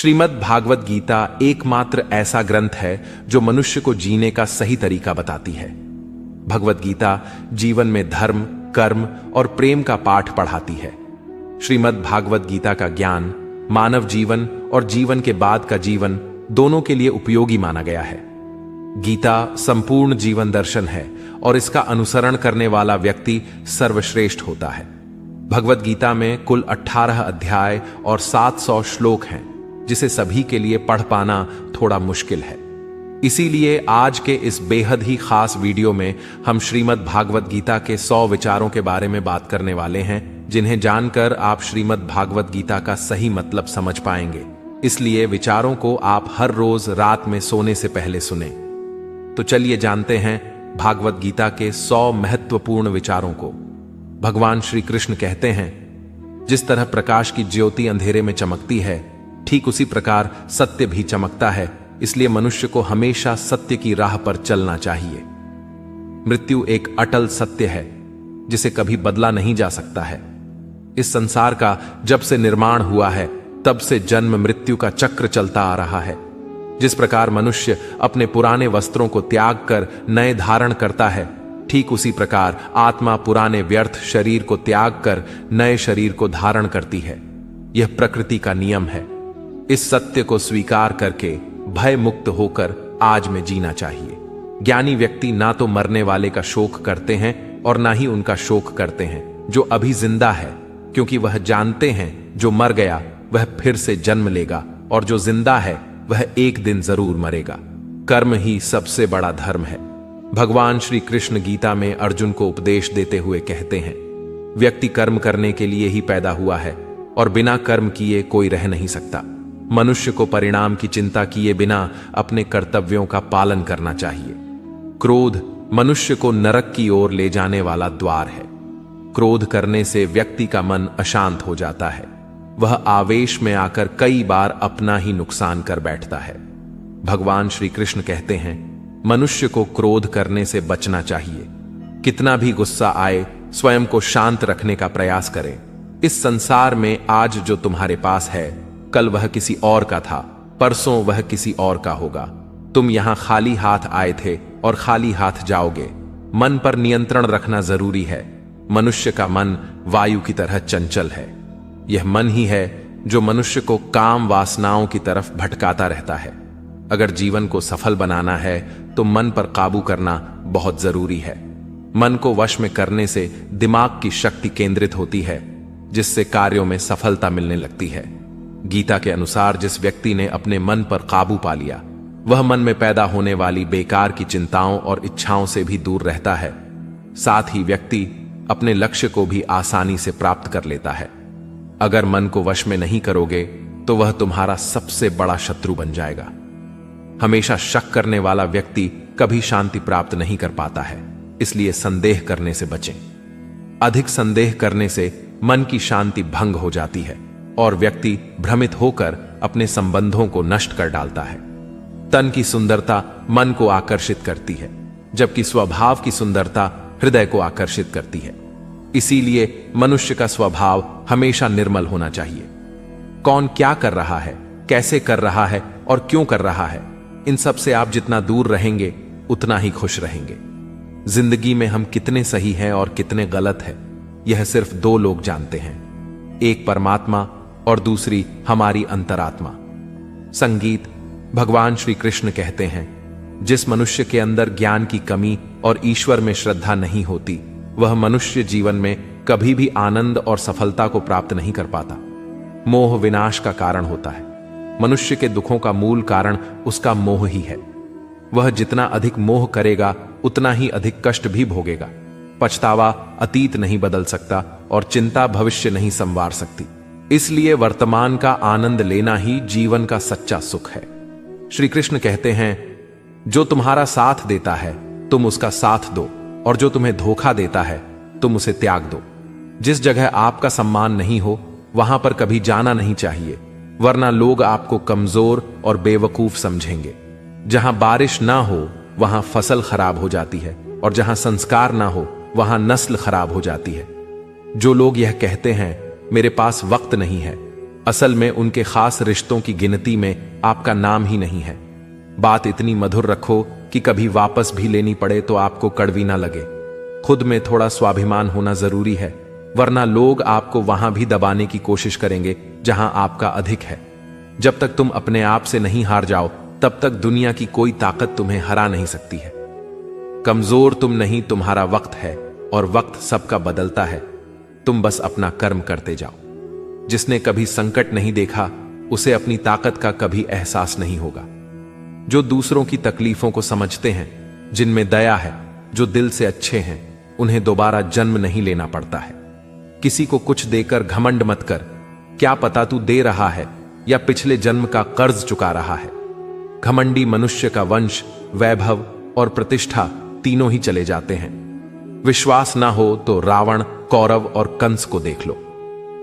श्रीमद् भागवत गीता एकमात्र ऐसा ग्रंथ है जो मनुष्य को जीने का सही तरीका बताती है। भगवत गीता जीवन में धर्म, कर्म और प्रेम का पाठ पढ़ाती है। श्रीमद् भागवत गीता का ज्ञान मानव जीवन और जीवन के बाद का जीवन दोनों के लिए उपयोगी माना गया है। गीता संपूर्ण जीवन दर्शन है और इसका अनुसरण करने वाला व्यक्ति सर्वश्रेष्ठ होता है। भगवत गीता में कुल 18 अध्याय और 700 श्लोक हैं, जिसे सभी के लिए पढ़ पाना थोड़ा मुश्किल है। इसीलिए आज के इस बेहद ही खास वीडियो में हम श्रीमद् भागवत गीता के 100 विचारों के बारे में बात करने वाले हैं, जिन्हें जानकर आप श्रीमद् भागवत गीता का सही मतलब समझ पाएंगे। इसलिए विचारों को आप हर रोज रात में सोने से पहले सुने। तो चलिए जानते हैं भागवत गीता के 100 महत्वपूर्ण विचारों को। भगवान श्री कृष्ण कहते हैं, जिस तरह प्रकाश की ज्योति अंधेरे में चमकती है, ठीक उसी प्रकार सत्य भी चमकता है। इसलिए मनुष्य को हमेशा सत्य की राह पर चलना चाहिए। मृत्यु एक अटल सत्य है जिसे कभी बदला नहीं जा सकता है। इस संसार का जब से निर्माण हुआ है, तब से जन्म मृत्यु का चक्र चलता आ रहा है। जिस प्रकार मनुष्य अपने पुराने वस्त्रों को त्याग कर नए धारण करता है, ठीक उसी प्रकार आत्मा पुराने व्यर्थ शरीर को त्याग कर नए शरीर को धारण करती है। यह प्रकृति का नियम है। इस सत्य को स्वीकार करके भय मुक्त होकर आज में जीना चाहिए। ज्ञानी व्यक्ति ना तो मरने वाले का शोक करते हैं और ना ही उनका शोक करते हैं जो अभी जिंदा है, क्योंकि वह जानते हैं जो मर गया वह फिर से जन्म लेगा और जो जिंदा है वह एक दिन जरूर मरेगा। कर्म ही सबसे बड़ा धर्म है। भगवान श्री कृष्ण गीता में अर्जुन को उपदेश देते हुए कहते हैं, व्यक्ति कर्म करने के लिए ही पैदा हुआ है और बिना कर्म किए कोई रह नहीं सकता। मनुष्य को परिणाम की चिंता किए बिना अपने कर्तव्यों का पालन करना चाहिए। क्रोध मनुष्य को नरक की ओर ले जाने वाला द्वार है। क्रोध करने से व्यक्ति का मन अशांत हो जाता है। वह आवेश में आकर कई बार अपना ही नुकसान कर बैठता है। भगवान श्री कृष्ण कहते हैं, मनुष्य को क्रोध करने से बचना चाहिए। कितना भी गुस्सा आए, स्वयं को शांत रखने का प्रयास करें। इस संसार में आज जो तुम्हारे पास है, कल वह किसी और का था, परसों वह किसी और का होगा। तुम यहां खाली हाथ आए थे और खाली हाथ जाओगे। मन पर नियंत्रण रखना जरूरी है। मनुष्य का मन वायु की तरह चंचल है। यह मन ही है जो मनुष्य को काम वासनाओं की तरफ भटकाता रहता है। अगर जीवन को सफल बनाना है तो मन पर काबू करना बहुत जरूरी है। मन को वश में करने से दिमाग की शक्ति केंद्रित होती है, जिससे कार्यों में सफलता मिलने लगती है। गीता के अनुसार जिस व्यक्ति ने अपने मन पर काबू पा लिया, वह मन में पैदा होने वाली बेकार की चिंताओं और इच्छाओं से भी दूर रहता है। साथ ही व्यक्ति अपने लक्ष्य को भी आसानी से प्राप्त कर लेता है। अगर मन को वश में नहीं करोगे तो वह तुम्हारा सबसे बड़ा शत्रु बन जाएगा। हमेशा शक करने वाला व्यक्ति कभी शांति प्राप्त नहीं कर पाता है। इसलिए संदेह करने से बचें। अधिक संदेह करने से मन की शांति भंग हो जाती है और व्यक्ति भ्रमित होकर अपने संबंधों को नष्ट कर डालता है। तन की सुंदरता मन को आकर्षित करती है, जबकि स्वभाव की सुंदरता हृदय को आकर्षित करती है। इसीलिए मनुष्य का स्वभाव हमेशा निर्मल होना चाहिए। कौन क्या कर रहा है, कैसे कर रहा है और क्यों कर रहा है, इन सब से आप जितना दूर रहेंगे उतना ही खुश रहेंगे। जिंदगी में हम कितने सही हैं और कितने गलत हैं, यह सिर्फ दो लोग जानते हैं, एक परमात्मा और दूसरी हमारी अंतरात्मा। संगीत भगवान श्री कृष्ण कहते हैं, जिस मनुष्य के अंदर ज्ञान की कमी और ईश्वर में श्रद्धा नहीं होती, वह मनुष्य जीवन में कभी भी आनंद और सफलता को प्राप्त नहीं कर पाता। मोह विनाश का कारण होता है। मनुष्य के दुखों का मूल कारण उसका मोह ही है। वह जितना अधिक मोह करेगा उतना ही अधिक कष्ट भी भोगेगा। पछतावा अतीत नहीं बदल सकता और चिंता भविष्य नहीं संवार सकती। इसलिए वर्तमान का आनंद लेना ही जीवन का सच्चा सुख है। श्री कृष्ण कहते हैं, जो तुम्हारा साथ देता है तुम उसका साथ दो, और जो तुम्हें धोखा देता है तुम उसे त्याग दो। जिस जगह आपका सम्मान नहीं हो वहां पर कभी जाना नहीं चाहिए, वरना लोग आपको कमजोर और बेवकूफ समझेंगे। जहां बारिश ना हो वहां फसल खराब हो जाती है, और जहां संस्कार ना हो वहां नस्ल खराब हो जाती है। जो लोग यह कहते हैं, मेरे पास वक्त नहीं है, असल में उनके खास रिश्तों की गिनती में आपका नाम ही नहीं है। बात इतनी मधुर रखो कि कभी वापस भी लेनी पड़े तो आपको कड़वी ना लगे। खुद में थोड़ा स्वाभिमान होना जरूरी है, वरना लोग आपको वहां भी दबाने की कोशिश करेंगे जहां आपका अधिक है। जब तक तुम अपने आप से नहीं हार जाओ, तब तक दुनिया की कोई ताकत तुम्हें हरा नहीं सकती है। कमजोर तुम नहीं, तुम्हारा वक्त है, और वक्त सबका बदलता है। तुम बस अपना कर्म करते जाओ। जिसने कभी संकट नहीं देखा, उसे अपनी ताकत का कभी एहसास नहीं होगा। जो दूसरों की तकलीफों को समझते हैं, जिनमें दया है, जो दिल से अच्छे हैं, उन्हें दोबारा जन्म नहीं लेना पड़ता है। किसी को कुछ देकर घमंड मत कर। क्या पता तू दे रहा है या पिछले जन्म का कर्ज चुका रहा है। घमंडी मनुष्य का वंश, वैभव और प्रतिष्ठा तीनों ही चले जाते हैं। विश्वास ना हो तो रावण, कौरव और कंस को देख लो।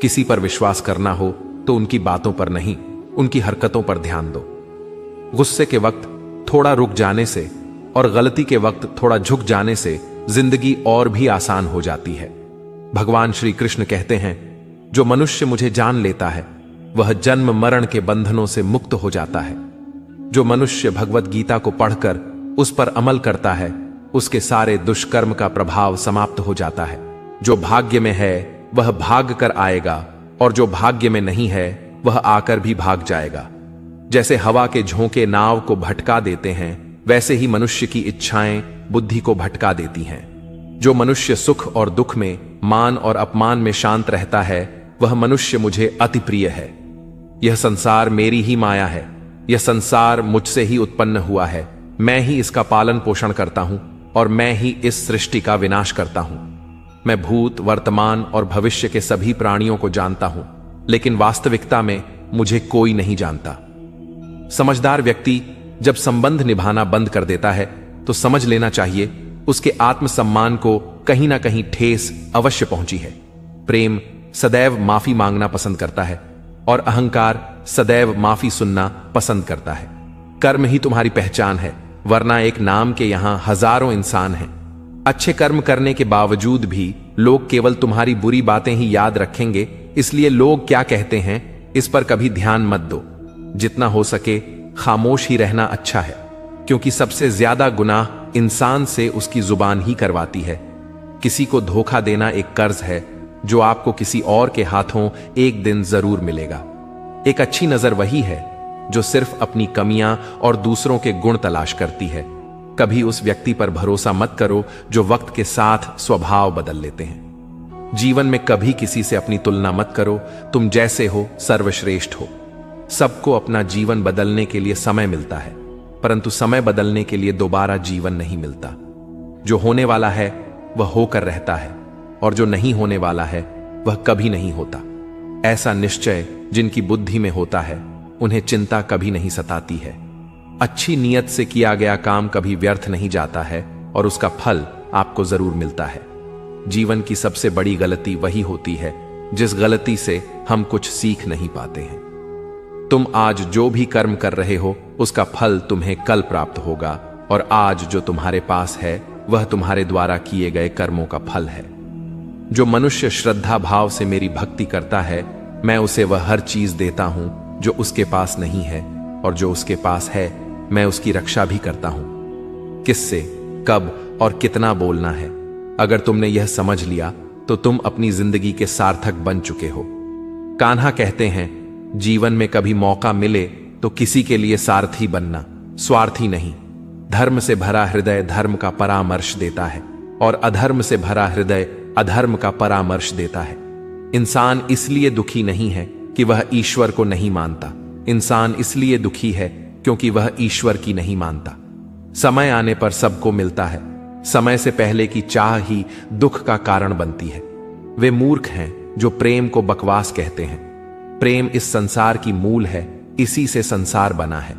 किसी पर विश्वास करना हो तो उनकी बातों पर नहीं, उनकी हरकतों पर ध्यान दो। गुस्से के वक्त थोड़ा रुक जाने से और गलती के वक्त थोड़ा झुक जाने से जिंदगी और भी आसान हो जाती है। भगवान श्री कृष्ण कहते हैं, जो मनुष्य मुझे जान लेता है वह जन्म मरण के बंधनों से मुक्त हो जाता है। जो मनुष्य भगवत गीता को पढ़कर उस पर अमल करता है, उसके सारे दुष्कर्म का प्रभाव समाप्त हो जाता है। जो भाग्य में है वह भाग कर आएगा, और जो भाग्य में नहीं है वह आकर भी भाग जाएगा। जैसे हवा के झोंके नाव को भटका देते हैं, वैसे ही मनुष्य की इच्छाएं बुद्धि को भटका देती हैं। जो मनुष्य सुख और दुख में, मान और अपमान में शांत रहता है, वह मनुष्य मुझे अति प्रिय है। यह संसार मेरी ही माया है। यह संसार मुझसे ही उत्पन्न हुआ है। मैं ही इसका पालन पोषण करता हूं और मैं ही इस सृष्टि का विनाश करता हूं। मैं भूत, वर्तमान और भविष्य के सभी प्राणियों को जानता हूं, लेकिन वास्तविकता में मुझे कोई नहीं जानता। समझदार व्यक्ति जब संबंध निभाना बंद कर देता है तो समझ लेना चाहिए उसके आत्मसम्मान को कहीं ना कहीं ठेस अवश्य पहुंची है। प्रेम सदैव माफी मांगना पसंद करता है और अहंकार सदैव माफी सुनना पसंद करता है। कर्म ही तुम्हारी पहचान है, वरना एक नाम के यहां हजारों इंसान हैं। अच्छे कर्म करने के बावजूद भी लोग केवल तुम्हारी बुरी बातें ही याद रखेंगे, इसलिए लोग क्या कहते हैं इस पर कभी ध्यान मत दो। जितना हो सके खामोश ही रहना अच्छा है, क्योंकि सबसे ज्यादा गुनाह इंसान से उसकी जुबान ही करवाती है। किसी को धोखा देना एक कर्ज है जो आपको किसी और के हाथों एक दिन जरूर मिलेगा। एक अच्छी नजर वही है जो सिर्फ अपनी कमियां और दूसरों के गुण तलाश करती है। कभी उस व्यक्ति पर भरोसा मत करो जो वक्त के साथ स्वभाव बदल लेते हैं। जीवन में कभी किसी से अपनी तुलना मत करो। तुम जैसे हो सर्वश्रेष्ठ हो। सबको अपना जीवन बदलने के लिए समय मिलता है, परंतु समय बदलने के लिए दोबारा जीवन नहीं मिलता। जो होने वाला है वह होकर रहता है, और जो नहीं होने वाला है वह कभी नहीं होता। ऐसा निश्चय जिनकी बुद्धि में होता है, उन्हें चिंता कभी नहीं सताती है। अच्छी नीयत से किया गया काम कभी व्यर्थ नहीं जाता है और उसका फल आपको जरूर मिलता है। जीवन की सबसे बड़ी गलती वही होती है जिस गलती से हम कुछ सीख नहीं पाते हैं। तुम आज जो भी कर्म कर रहे हो उसका फल तुम्हें कल प्राप्त होगा, और आज जो तुम्हारे पास है वह तुम्हारे द्वारा किए गए कर्मों का फल है। जो मनुष्य श्रद्धा भाव से मेरी भक्ति करता है, मैं उसे वह हर चीज देता हूं जो उसके पास नहीं है, और जो उसके पास है मैं उसकी रक्षा भी करता हूं। किससे, कब और कितना बोलना है, अगर तुमने यह समझ लिया तो तुम अपनी जिंदगी के सार्थक बन चुके हो। कान्हा कहते हैं, जीवन में कभी मौका मिले तो किसी के लिए सारथी बनना, स्वार्थी नहीं। धर्म से भरा हृदय धर्म का परामर्श देता है, और अधर्म से भरा हृदय अधर्म का परामर्श देता है। इंसान इसलिए दुखी नहीं है कि वह ईश्वर को नहीं मानता। इंसान इसलिए दुखी है क्योंकि वह ईश्वर की नहीं मानता। समय आने पर सबको मिलता है। समय से पहले की चाह ही दुख का कारण बनती है। वे मूर्ख हैं जो प्रेम को बकवास कहते हैं। प्रेम इस संसार की मूल है, इसी से संसार बना है।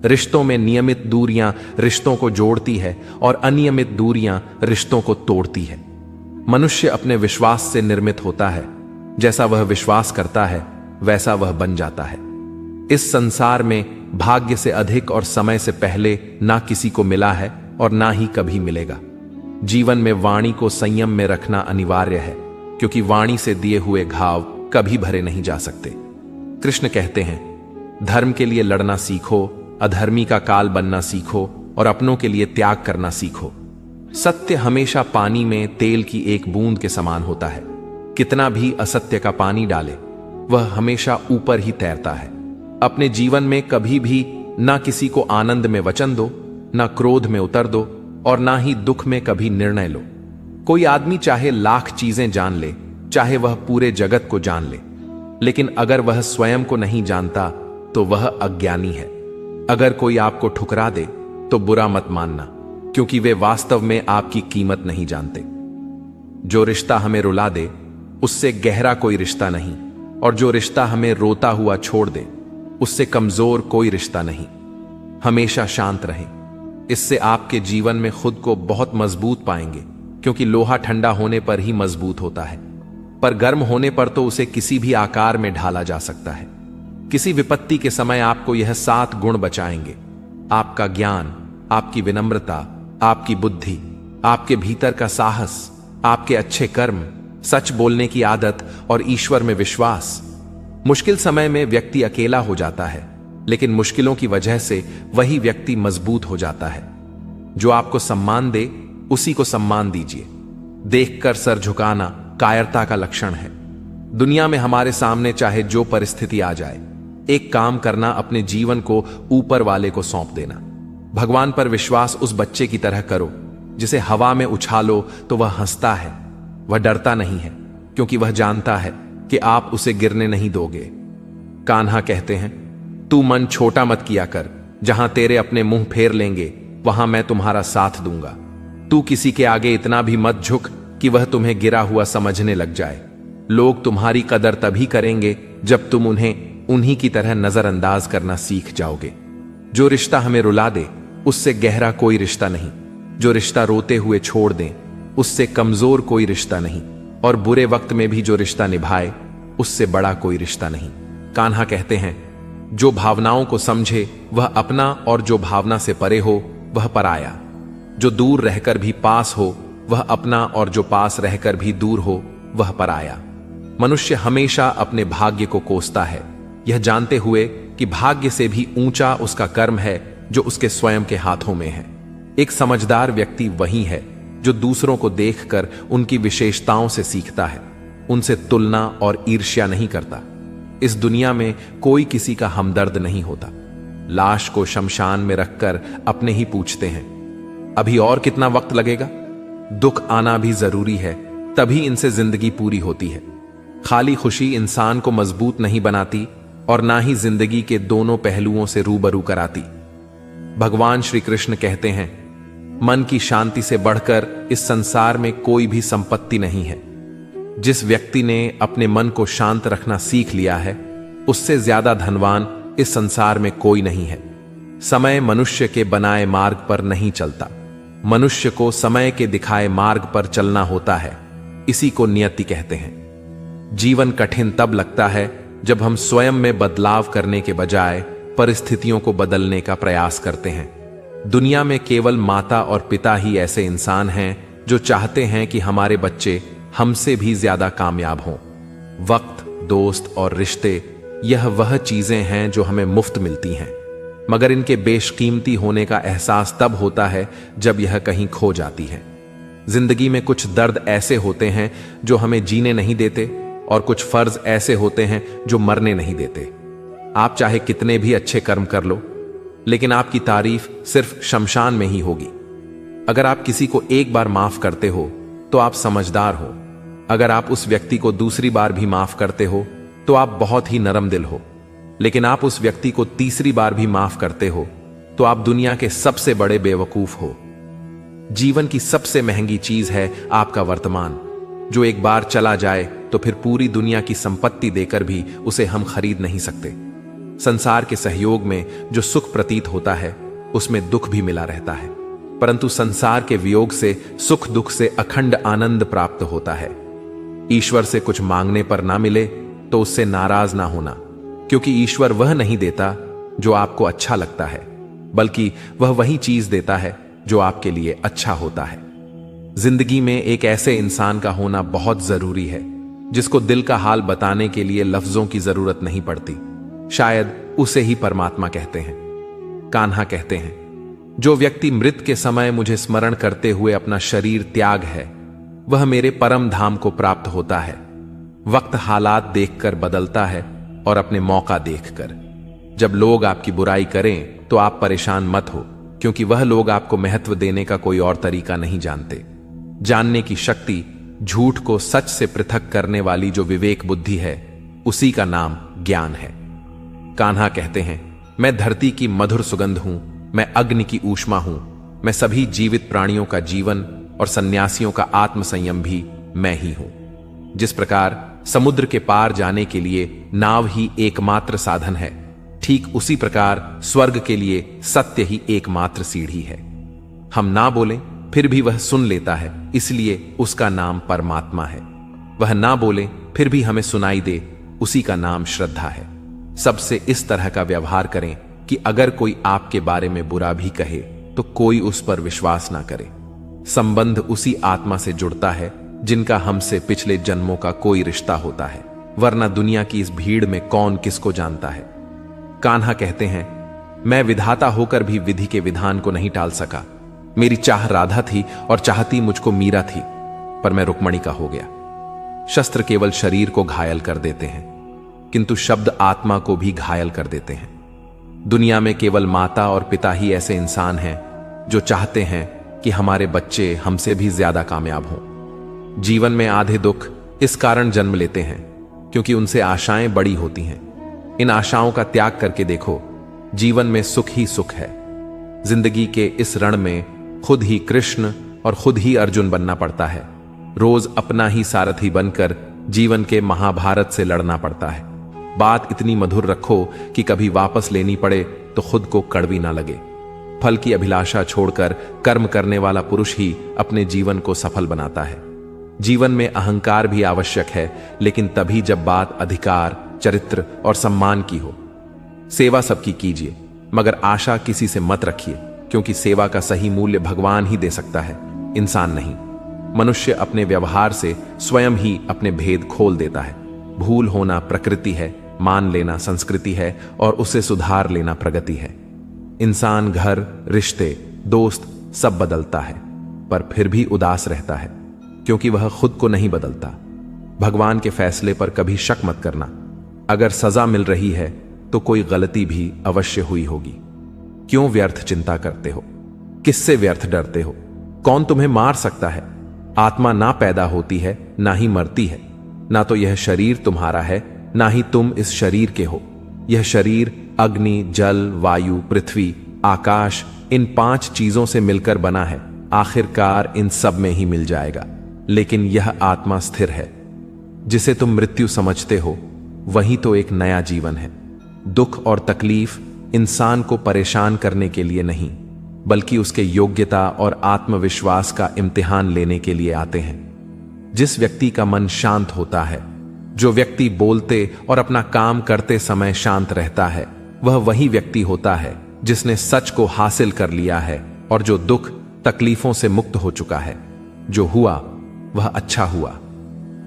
रिश्तों में नियमित दूरियां रिश्तों को जोड़ती है और अनियमित दूरियां रिश्तों को तोड़ती है। मनुष्य अपने विश्वास से निर्मित होता है। जैसा वह विश्वास करता है वैसा वह बन जाता है। इस संसार में भाग्य से अधिक और समय से पहले ना किसी को मिला है और ना ही कभी मिलेगा। जीवन में वाणी को संयम में रखना अनिवार्य है, क्योंकि वाणी से दिए हुए घाव कभी भरे नहीं जा सकते। कृष्ण कहते हैं, धर्म के लिए लड़ना सीखो, अधर्मी का काल बनना सीखो और अपनों के लिए त्याग करना सीखो। सत्य हमेशा पानी में तेल की एक बूंद के समान होता है। कितना भी असत्य का पानी डाले, वह हमेशा ऊपर ही तैरता है। अपने जीवन में कभी भी ना किसी को आनंद में वचन दो, ना क्रोध में उतर दो और ना ही दुख में कभी निर्णय लो। कोई आदमी चाहे लाख चीजें जान ले, चाहे वह पूरे जगत को जान ले, लेकिन अगर वह स्वयं को नहीं जानता तो वह अज्ञानी है। अगर कोई आपको ठुकरा दे तो बुरा मत मानना, क्योंकि वे वास्तव में आपकी कीमत नहीं जानते। जो रिश्ता हमें रुला दे उससे गहरा कोई रिश्ता नहीं, और जो रिश्ता हमें रोता हुआ छोड़ दे उससे कमजोर कोई रिश्ता नहीं। हमेशा शांत रहें, इससे आपके जीवन में खुद को बहुत मजबूत पाएंगे, क्योंकि लोहा ठंडा होने पर ही मजबूत होता है, पर गर्म होने पर तो उसे किसी भी आकार में ढाला जा सकता है। किसी विपत्ति के समय आपको यह 7 गुण बचाएंगे: आपका ज्ञान, आपकी विनम्रता, आपकी बुद्धि, आपके भीतर का साहस, आपके अच्छे कर्म, सच बोलने की आदत और ईश्वर में विश्वास। मुश्किल समय में व्यक्ति अकेला हो जाता है, लेकिन मुश्किलों की वजह से वही व्यक्ति मजबूत हो जाता है। जो आपको सम्मान दे उसी को सम्मान दीजिए। देखकर सर झुकाना कायरता का लक्षण है। दुनिया में हमारे सामने चाहे जो परिस्थिति आ जाए, एक काम करना, अपने जीवन को ऊपर वाले को सौंप देना। भगवान पर विश्वास उस बच्चे की तरह करो जिसे हवा में उछालो तो वह हंसता है। वह डरता नहीं है, क्योंकि वह जानता है कि आप उसे गिरने नहीं दोगे। कान्हा कहते हैं, तू मन छोटा मत किया कर, जहां तेरे अपने मुंह फेर लेंगे वहां मैं तुम्हारा साथ दूंगा। तू किसी के आगे इतना भी मत झुक कि वह तुम्हें गिरा हुआ समझने लग जाए। लोग तुम्हारी कदर तभी करेंगे जब तुम उन्हें उन्हीं की तरह नजरअंदाज करना सीख जाओगे। जो रिश्ता हमें रुला दे उससे गहरा कोई रिश्ता नहीं। जो रिश्ता रोते हुए छोड़ दें उससे कमजोर कोई रिश्ता नहीं, और बुरे वक्त में भी जो रिश्ता निभाए उससे बड़ा कोई रिश्ता नहीं। कान्हा कहते हैं, जो भावनाओं को समझे वह अपना, और जो भावना से परे हो वह पराया। जो दूर रहकर भी पास हो वह अपना, और जो पास रहकर भी दूर हो वह पराया। मनुष्य हमेशा अपने भाग्य को कोसता है, यह जानते हुए कि भाग्य से भी ऊंचा उसका कर्म है जो उसके स्वयं के हाथों में है। एक समझदार व्यक्ति वही है जो दूसरों को देखकर उनकी विशेषताओं से सीखता है, उनसे तुलना और ईर्ष्या नहीं करता। इस दुनिया में कोई किसी का हमदर्द नहीं होता। लाश को शमशान में रखकर अपने ही पूछते हैं, अभी और कितना वक्त लगेगा? दुख आना भी जरूरी है, तभी इनसे जिंदगी पूरी होती है। खाली खुशी इंसान को मजबूत नहीं बनाती और ना ही जिंदगी के दोनों पहलुओं से रूबरू कराती। भगवान श्री कृष्ण कहते हैं, मन की शांति से बढ़कर इस संसार में कोई भी संपत्ति नहीं है। जिस व्यक्ति ने अपने मन को शांत रखना सीख लिया है, उससे ज्यादा धनवान इस संसार में कोई नहीं है। समय मनुष्य के बनाए मार्ग पर नहीं चलता, मनुष्य को समय के दिखाए मार्ग पर चलना होता है। इसी को नियति कहते हैं। जीवन कठिन तब लगता है जब हम स्वयं में बदलाव करने के बजाय परिस्थितियों को बदलने का प्रयास करते हैं। दुनिया में केवल माता और पिता ही ऐसे इंसान हैं जो चाहते हैं कि हमारे बच्चे हमसे भी ज्यादा कामयाब हों। वक्त, दोस्त और रिश्ते, यह वह चीजें हैं जो हमें मुफ्त मिलती हैं, मगर इनके बेशकीमती होने का एहसास तब होता है जब यह कहीं खो जाती है। जिंदगी में कुछ दर्द ऐसे होते हैं जो हमें जीने नहीं देते, और कुछ फर्ज ऐसे होते हैं जो मरने नहीं देते। आप चाहे कितने भी अच्छे कर्म कर लो, लेकिन आपकी तारीफ सिर्फ शमशान में ही होगी। अगर आप किसी को एक बार माफ करते हो तो आप समझदार हो। अगर आप उस व्यक्ति को दूसरी बार भी माफ करते हो तो आप बहुत ही नरम दिल हो। लेकिन आप उस व्यक्ति को तीसरी बार भी माफ करते हो तो आप दुनिया के सबसे बड़े बेवकूफ हो। जीवन की सबसे महंगी चीज है आपका वर्तमान, जो एक बार चला जाए तो फिर पूरी दुनिया की संपत्ति देकर भी उसे हम खरीद नहीं सकते। संसार के सहयोग में जो सुख प्रतीत होता है उसमें दुख भी मिला रहता है, परंतु संसार के वियोग से सुख दुख से अखंड आनंद प्राप्त होता है। ईश्वर से कुछ मांगने पर ना मिले तो उससे नाराज ना होना, क्योंकि ईश्वर वह नहीं देता जो आपको अच्छा लगता है, बल्कि वह वही चीज देता है जो आपके लिए अच्छा होता है। जिंदगी में एक ऐसे इंसान का होना बहुत जरूरी है जिसको दिल का हाल बताने के लिए लफ्जों की जरूरत नहीं पड़ती। शायद उसे ही परमात्मा कहते हैं। कान्हा कहते हैं, जो व्यक्ति मृत के समय मुझे स्मरण करते हुए अपना शरीर त्याग है, वह मेरे परम धाम को प्राप्त होता है। वक्त हालात देखकर बदलता है और अपने मौका देखकर। जब लोग आपकी बुराई करें तो आप परेशान मत हो, क्योंकि वह लोग आपको महत्व देने का कोई और तरीका नहीं जानते। जानने की शक्ति, झूठ को सच से पृथक करने वाली जो विवेक बुद्धि है, उसी का नाम ज्ञान है। कान्हा कहते हैं, मैं धरती की मधुर सुगंध हूं, मैं अग्नि की ऊष्मा हूं, मैं सभी जीवित प्राणियों का जीवन और सन्यासियों का आत्म संयम भी मैं ही हूं। जिस प्रकार समुद्र के पार जाने के लिए नाव ही एकमात्र साधन है, ठीक उसी प्रकार स्वर्ग के लिए सत्य ही एकमात्र सीढ़ी है। हम ना बोलें फिर भी वह सुन लेता है, इसलिए उसका नाम परमात्मा है। वह ना बोले फिर भी हमें सुनाई दे, उसी का नाम श्रद्धा है। सबसे इस तरह का व्यवहार करें कि अगर कोई आपके बारे में बुरा भी कहे तो कोई उस पर विश्वास ना करे। संबंध उसी आत्मा से जुड़ता है जिनका हमसे पिछले जन्मों का कोई रिश्ता होता है, वरना दुनिया की इस भीड़ में कौन किसको जानता है। कान्हा कहते हैं, मैं विधाता होकर भी विधि के विधान को नहीं टाल सका। मेरी चाह राधा थी और चाहती मुझको मीरा थी, पर मैं रुक्मणी का हो गया। शस्त्र केवल शरीर को घायल कर देते हैं, किंतु शब्द आत्मा को भी घायल कर देते हैं। दुनिया में केवल माता और पिता ही ऐसे इंसान हैं जो चाहते हैं कि हमारे बच्चे हमसे भी ज्यादा कामयाब हों। जीवन में आधे दुख इस कारण जन्म लेते हैं क्योंकि उनसे आशाएं बड़ी होती हैं। इन आशाओं का त्याग करके देखो, जीवन में सुख ही सुख है। जिंदगी के इस रण में खुद ही कृष्ण और खुद ही अर्जुन बनना पड़ता है। रोज अपना ही सारथी बनकर जीवन के महाभारत से लड़ना पड़ता है। बात इतनी मधुर रखो कि कभी वापस लेनी पड़े तो खुद को कड़वी ना लगे। फल की अभिलाषा छोड़कर कर्म करने वाला पुरुष ही अपने जीवन को सफल बनाता है। जीवन में अहंकार भी आवश्यक है, लेकिन तभी जब बात अधिकार, चरित्र और सम्मान की हो। सेवा सबकी कीजिए, मगर आशा किसी से मत रखिए, क्योंकि सेवा का सही मूल्य भगवान ही दे सकता है, इंसान नहीं। मनुष्य अपने व्यवहार से स्वयं ही अपने भेद खोल देता है। भूल होना प्रकृति है, मान लेना संस्कृति है और उसे सुधार लेना प्रगति है। इंसान घर, रिश्ते, दोस्त सब बदलता है, पर फिर भी उदास रहता है, क्योंकि वह खुद को नहीं बदलता। भगवान के फैसले पर कभी शक मत करना। अगर सजा मिल रही है तो कोई गलती भी अवश्य हुई होगी। क्यों व्यर्थ चिंता करते हो? किससे व्यर्थ डरते हो? कौन तुम्हें मार सकता है? आत्मा ना पैदा होती है ना ही मरती है। ना तो यह शरीर तुम्हारा है, ना ही तुम इस शरीर के हो। यह शरीर अग्नि, जल, वायु, पृथ्वी, आकाश, इन 5 चीजों से मिलकर बना है। आखिरकार इन सब में ही मिल जाएगा। लेकिन यह आत्मा स्थिर है। जिसे तुम मृत्यु समझते हो, वही तो एक नया जीवन है। दुख और तकलीफ इंसान को परेशान करने के लिए नहीं, बल्कि उसके योग्यता और आत्मविश्वास का इम्तिहान लेने के लिए आते हैं। जिस व्यक्ति का मन शांत होता है, जो व्यक्ति बोलते और अपना काम करते समय शांत रहता है, वह वही व्यक्ति होता है जिसने सच को हासिल कर लिया है और जो दुख तकलीफों से मुक्त हो चुका है। जो हुआ वह अच्छा हुआ,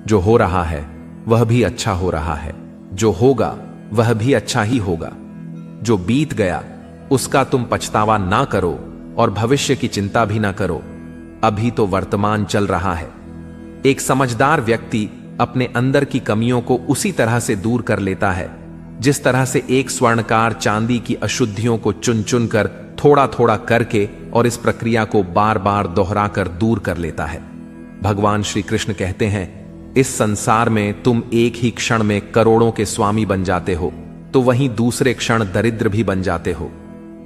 जो हो रहा है वह भी अच्छा हो रहा है, जो होगा वह भी अच्छा ही होगा। जो बीत गया उसका तुम पछतावा ना करो और भविष्य की चिंता भी ना करो। अभी तो वर्तमान चल रहा है। एक समझदार व्यक्ति अपने अंदर की कमियों को उसी तरह से दूर कर लेता है जिस तरह से एक स्वर्णकार चांदी की अशुद्धियों को चुन चुन कर थोड़ा थोड़ा करके और इस प्रक्रिया को बार बार दोहराकर दूर कर लेता है। भगवान श्री कृष्ण कहते हैं, इस संसार में तुम एक ही क्षण में करोड़ों के स्वामी बन जाते हो, तो वहीं दूसरे क्षण दरिद्र भी बन जाते हो।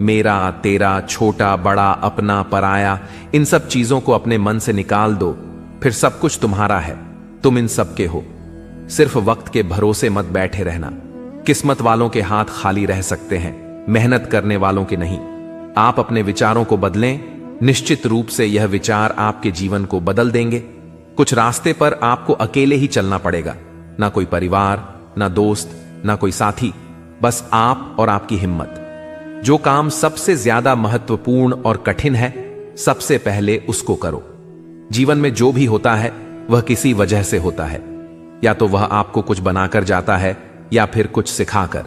मेरा, तेरा, छोटा, बड़ा, अपना, पराया, इन सब चीजों को अपने मन से निकाल दो, फिर सब कुछ तुम्हारा है। तुम इन सब के हो। सिर्फ वक्त के भरोसे मत बैठे रहना। किस्मत वालों के हाथ खाली रह सकते हैं, मेहनत करने वालों के नहीं। आप अपने विचारों को बदलें, निश्चित रूप से यह विचार आपके जीवन को बदल देंगे। कुछ रास्ते पर आपको अकेले ही चलना पड़ेगा, ना कोई परिवार, ना दोस्त, ना कोई साथी, बस आप और आपकी हिम्मत। जो काम सबसे ज्यादा महत्वपूर्ण और कठिन है, सबसे पहले उसको करो। जीवन में जो भी होता है वह किसी वजह से होता है। या तो वह आपको कुछ बनाकर जाता है या फिर कुछ सिखाकर।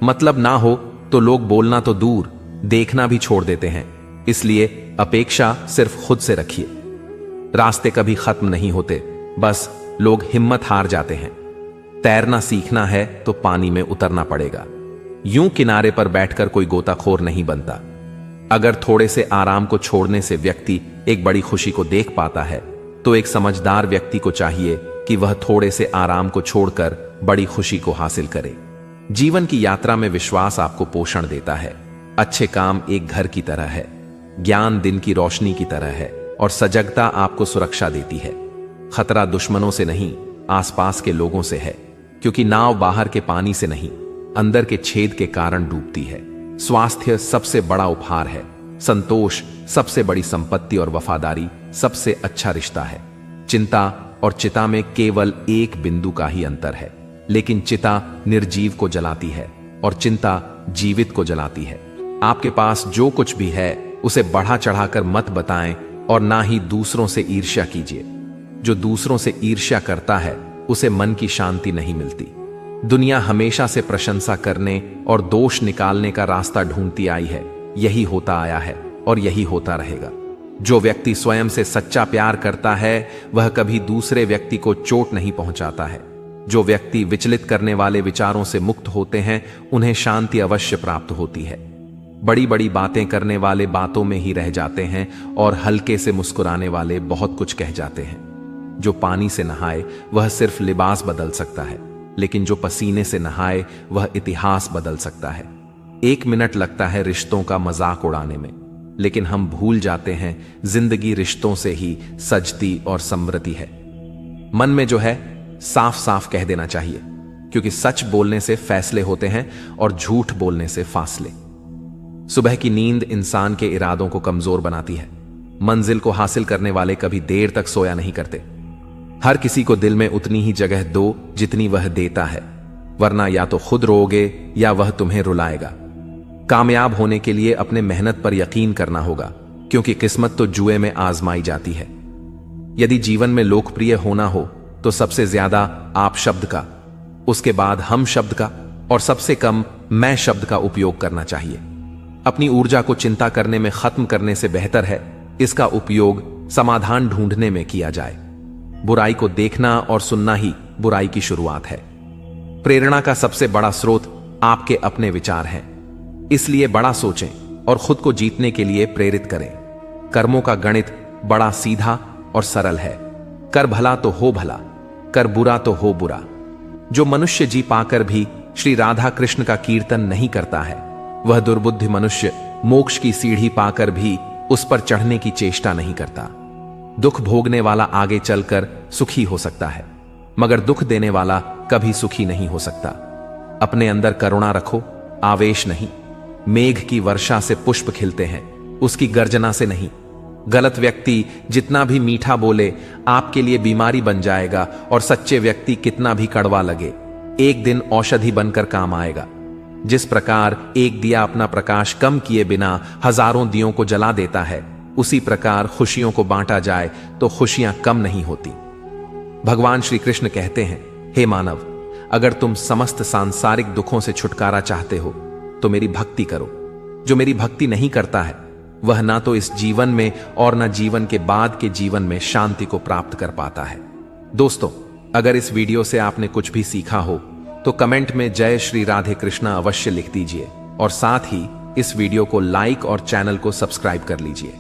मतलब ना हो तो लोग बोलना तो दूर, देखना भी छोड़ देते हैं। इसलिए अपेक्षा सिर्फ खुद से रखिए। रास्ते कभी खत्म नहीं होते, बस लोग हिम्मत हार जाते हैं। तैरना सीखना है तो पानी में उतरना पड़ेगा। यूं किनारे पर बैठकर कोई गोताखोर नहीं बनता। अगर थोड़े से आराम को छोड़ने से व्यक्ति एक बड़ी खुशी को देख पाता है, तो एक समझदार व्यक्ति को चाहिए कि वह थोड़े से आराम को छोड़कर बड़ी खुशी को हासिल करे। जीवन की यात्रा में विश्वास आपको पोषण देता है। अच्छे काम एक घर की तरह है, ज्ञान दिन की रोशनी की तरह है, और सजगता आपको सुरक्षा देती है। खतरा दुश्मनों से नहीं, आसपास के लोगों से है, क्योंकि नाव बाहर के पानी से नहीं, अंदर के छेद के कारण डूबती है। स्वास्थ्य सबसे बड़ा उपहार है, संतोष सबसे बड़ी संपत्ति, और वफादारी सबसे अच्छा रिश्ता है। चिंता और चिता में केवल एक बिंदु का ही अंतर है, लेकिन चिता निर्जीव को जलाती है और चिंता जीवित को जलाती है। आपके पास जो कुछ भी है उसे बढ़ा चढ़ाकर मत बताएं, और ना ही दूसरों से ईर्ष्या कीजिए। जो दूसरों से ईर्ष्या करता है उसे मन की शांति नहीं मिलती। दुनिया हमेशा से प्रशंसा करने और दोष निकालने का रास्ता ढूंढती आई है। यही होता आया है और यही होता रहेगा। जो व्यक्ति स्वयं से सच्चा प्यार करता है वह कभी दूसरे व्यक्ति को चोट नहीं पहुंचाता है। जो व्यक्ति विचलित करने वाले विचारों से मुक्त होते हैं उन्हें शांति अवश्य प्राप्त होती है। बड़ी बड़ी बातें करने वाले बातों में ही रह जाते हैं, और हल्के से मुस्कुराने वाले बहुत कुछ कह जाते हैं। जो पानी से नहाए वह सिर्फ लिबास बदल सकता है, लेकिन जो पसीने से नहाए वह इतिहास बदल सकता है। 1 मिनट लगता है रिश्तों का मजाक उड़ाने में, लेकिन हम भूल जाते हैं जिंदगी रिश्तों से ही सजती और समृद्धि है। मन में जो है साफ साफ कह देना चाहिए, क्योंकि सच बोलने से फैसले होते हैं और झूठ बोलने से फासले। सुबह की नींद इंसान के इरादों को कमजोर बनाती है। मंजिल को हासिल करने वाले कभी देर तक सोया नहीं करते। हर किसी को दिल में उतनी ही जगह दो जितनी वह देता है, वरना या तो खुद रोओगे या वह तुम्हें रुलाएगा। कामयाब होने के लिए अपने मेहनत पर यकीन करना होगा, क्योंकि किस्मत तो जुए में आजमाई जाती है। यदि जीवन में लोकप्रिय होना हो तो सबसे ज्यादा आप शब्द का, उसके बाद हम शब्द का, और सबसे कम मैं शब्द का उपयोग करना चाहिए। अपनी ऊर्जा को चिंता करने में खत्म करने से बेहतर है इसका उपयोग समाधान ढूंढने में किया जाए। बुराई को देखना और सुनना ही बुराई की शुरुआत है। प्रेरणा का सबसे बड़ा स्रोत आपके अपने विचार हैं। इसलिए बड़ा सोचें और खुद को जीतने के लिए प्रेरित करें। कर्मों का गणित बड़ा सीधा और सरल है। कर भला तो हो भला, कर बुरा तो हो बुरा। जो मनुष्य जी पाकर भी श्री राधा कृष्ण का कीर्तन नहीं करता है, वह दुर्बुद्धि मनुष्य मोक्ष की सीढ़ी पाकर भी उस पर चढ़ने की चेष्टा नहीं करता। दुख भोगने वाला आगे चलकर सुखी हो सकता है, मगर दुख देने वाला कभी सुखी नहीं हो सकता। अपने अंदर करुणा रखो, आवेश नहीं। मेघ की वर्षा से पुष्प खिलते हैं, उसकी गर्जना से नहीं। गलत व्यक्ति जितना भी मीठा बोले आपके लिए बीमारी बन जाएगा, और सच्चे व्यक्ति कितना भी कड़वा लगे एक दिन औषधि बनकर काम आएगा। जिस प्रकार एक दिया अपना प्रकाश कम किए बिना हजारों दियों को जला देता है, उसी प्रकार खुशियों को बांटा जाए तो खुशियां कम नहीं होती। भगवान श्री कृष्ण कहते हैं, हे मानव, अगर तुम समस्त सांसारिक दुखों से छुटकारा चाहते हो तो मेरी भक्ति करो। जो मेरी भक्ति नहीं करता है वह ना तो इस जीवन में और ना जीवन के बाद के जीवन में शांति को प्राप्त कर पाता है। दोस्तों, अगर इस वीडियो से आपने कुछ भी सीखा हो तो कमेंट में जय श्री राधे कृष्णा अवश्य लिख दीजिए, और साथ ही इस वीडियो को लाइक और चैनल को सब्सक्राइब कर लीजिए।